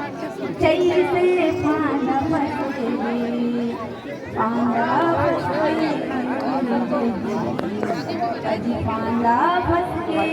जैसे पाना फसके पांडा पांडा फसके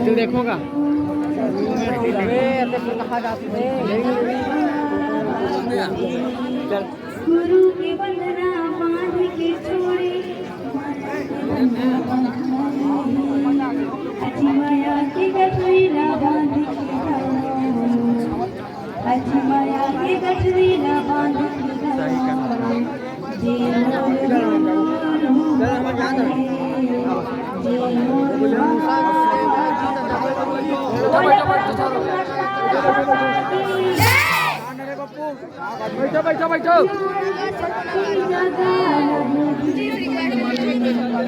तू देखोगा गुरु की वंदना बांध के छोड़े अजी माया की गठरी ना बांध के अजी माया की गठरी ना बांध के बैठो बैठो बैठो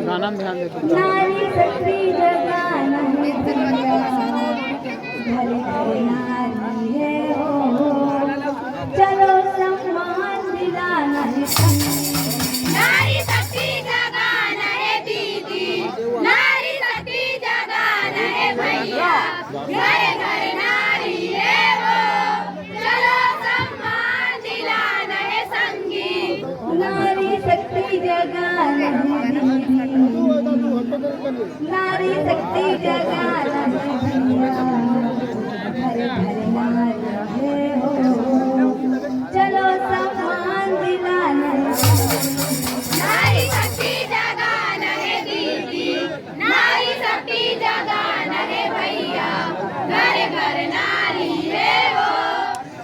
गाना में ध्यान देते नारी शक्ति जगाना है घर घर नारी है हो चलो सम्मान दिलाना है नारी शक्ति जगाना है दीदी, नारी शक्ति जगाना है भैया, घर घर नारी है वो, चलो सम्मान दिलाना है संगी। नारी शक्ति जगाना है नारी शक्ति जगाना है भैया घर घर नारी है हो चलो सम्मान दिलाना है नारी शक्ति जगाना है दीदी, नारी शक्ति जगाना है भैया, घर घर नारी है वो,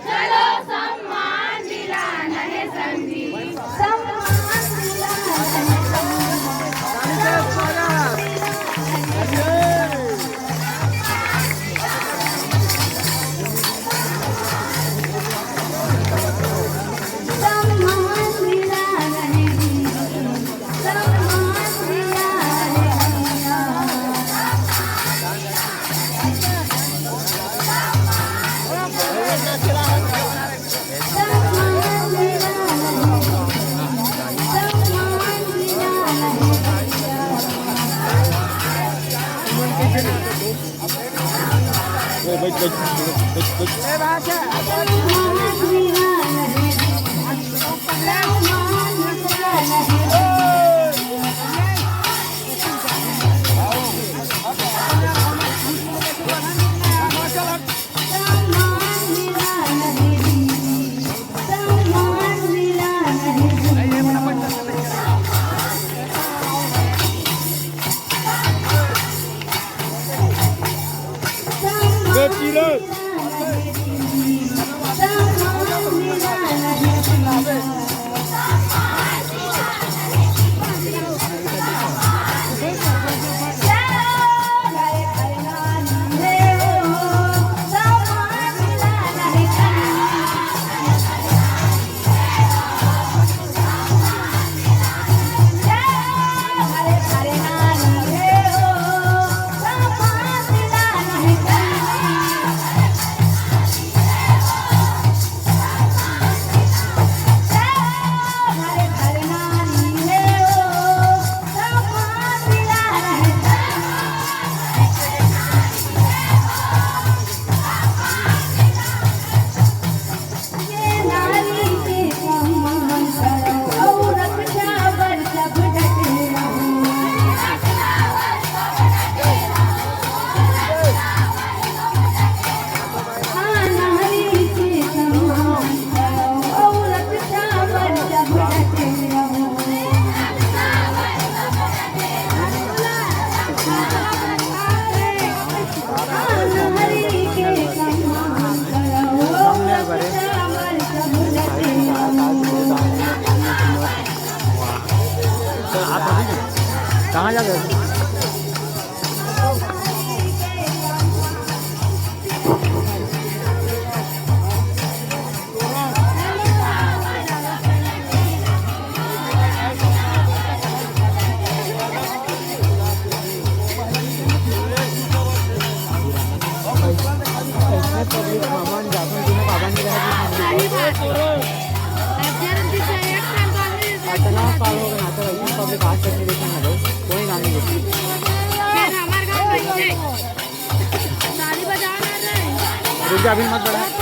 चलो सम्मान दिलाना है संगी। सम्मान दिलाना सम्मान दिलाना है सम्मान दिलाना सम्मान दिलाना सम्मान दिलाना कहाँ जा रहे हो? पब्लिक आज तक नहीं देखा ना कोई नाम नहीं देखी। हमारे गाँव में शादी बजाना रहे रुक जा, अभी मत बढ़ा।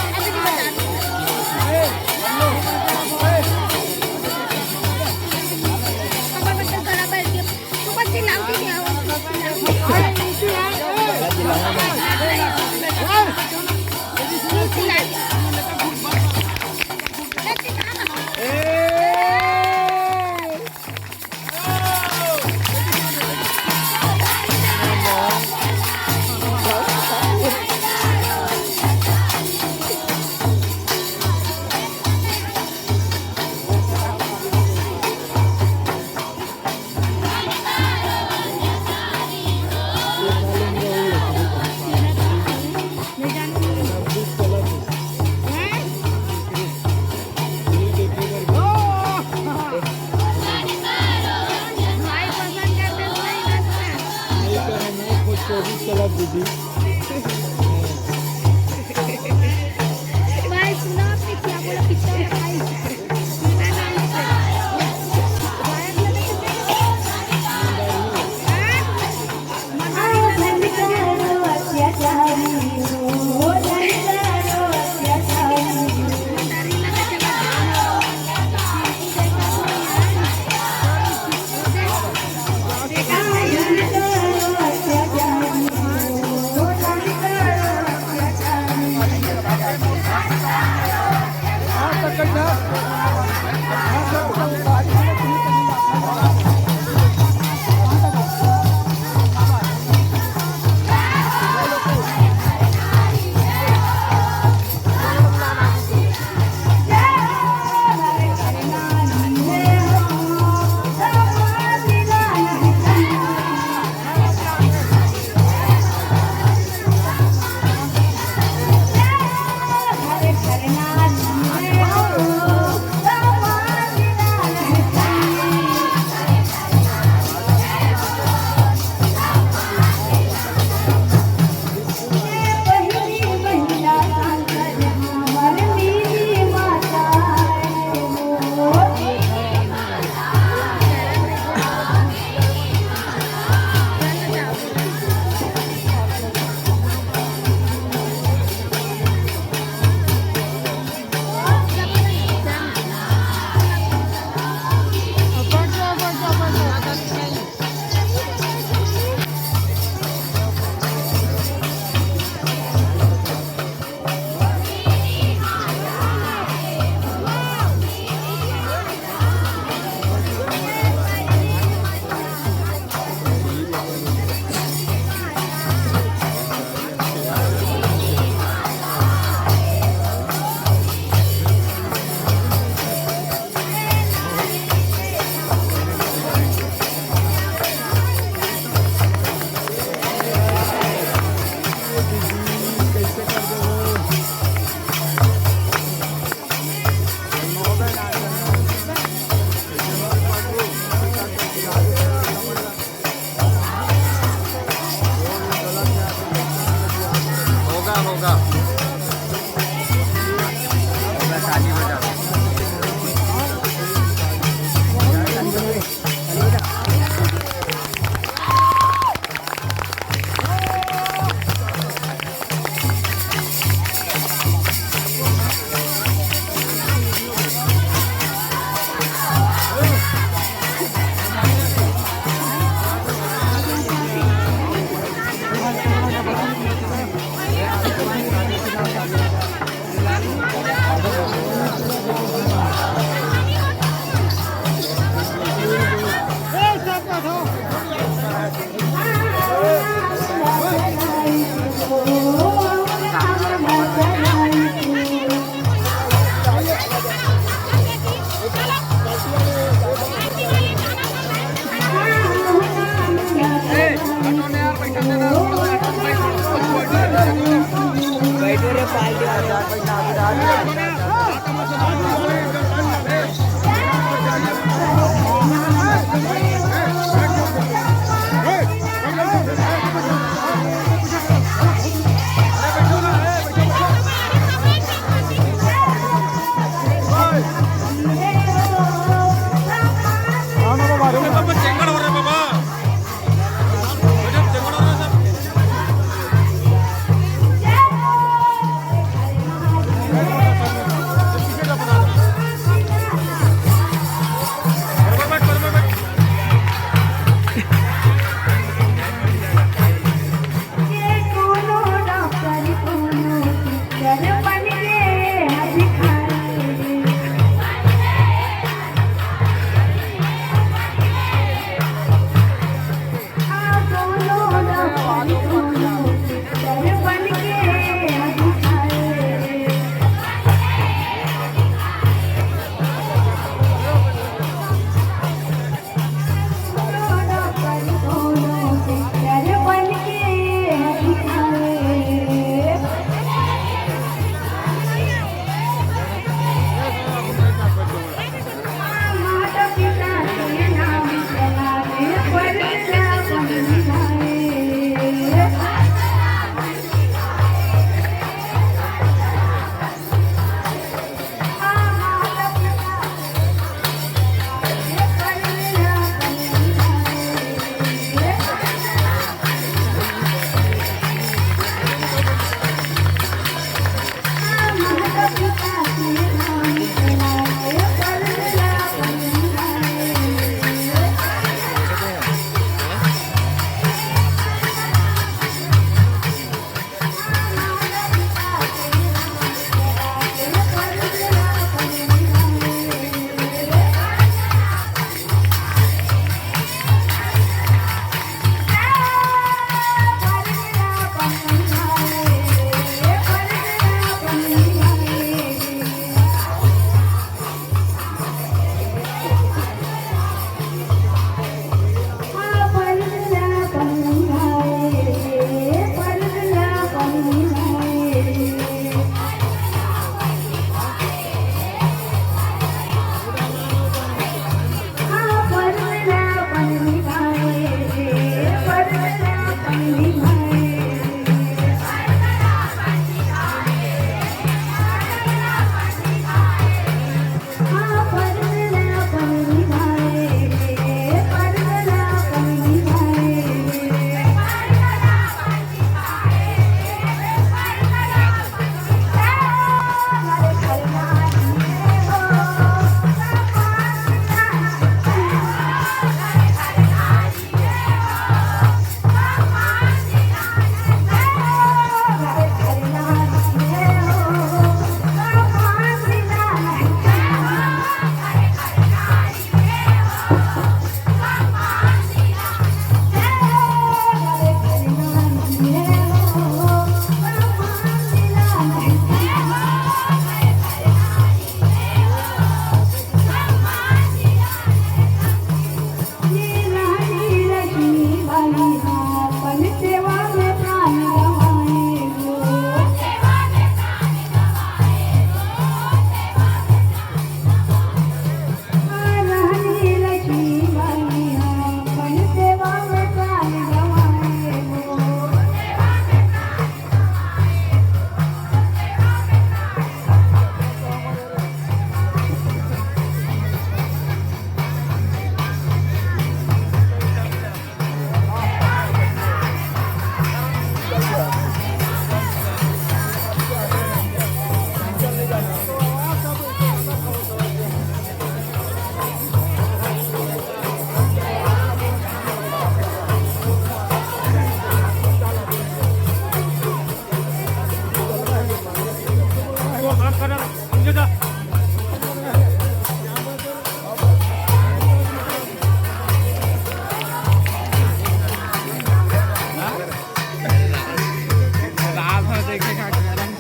देखेगा गरम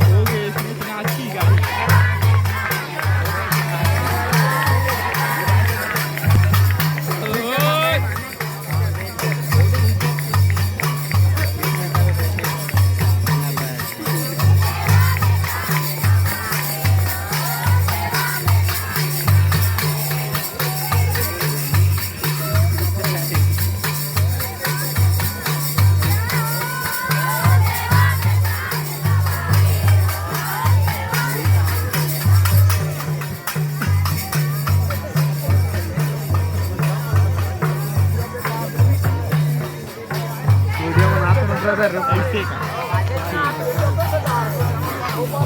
हो गए इसमें इतना अच्छी गाड़ी वीडियो बनाते हैं ब्रदर ऐसे का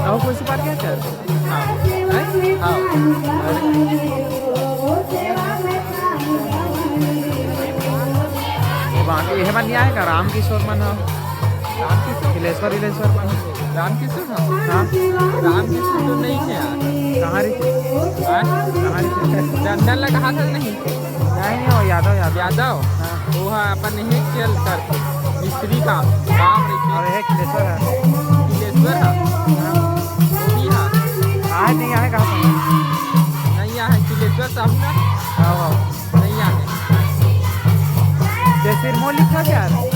आओ कोई सी बात क्या कर बाकी ये बन गया है का राम किशोर मन किलेश्वर मन राम किशोर हाँ राम किशोर तो नहीं है यार कहाँ रही चंदन लगा हाथ नहीं हो यादव हाँ वो है अपन ही खेल कर मिस्त्री का काम और एक किलेश्वर है वो भी है आज नहीं आए कहाँ नहीं आए किलेश्वर साहब ना नहीं आए जैसे लिखा क्या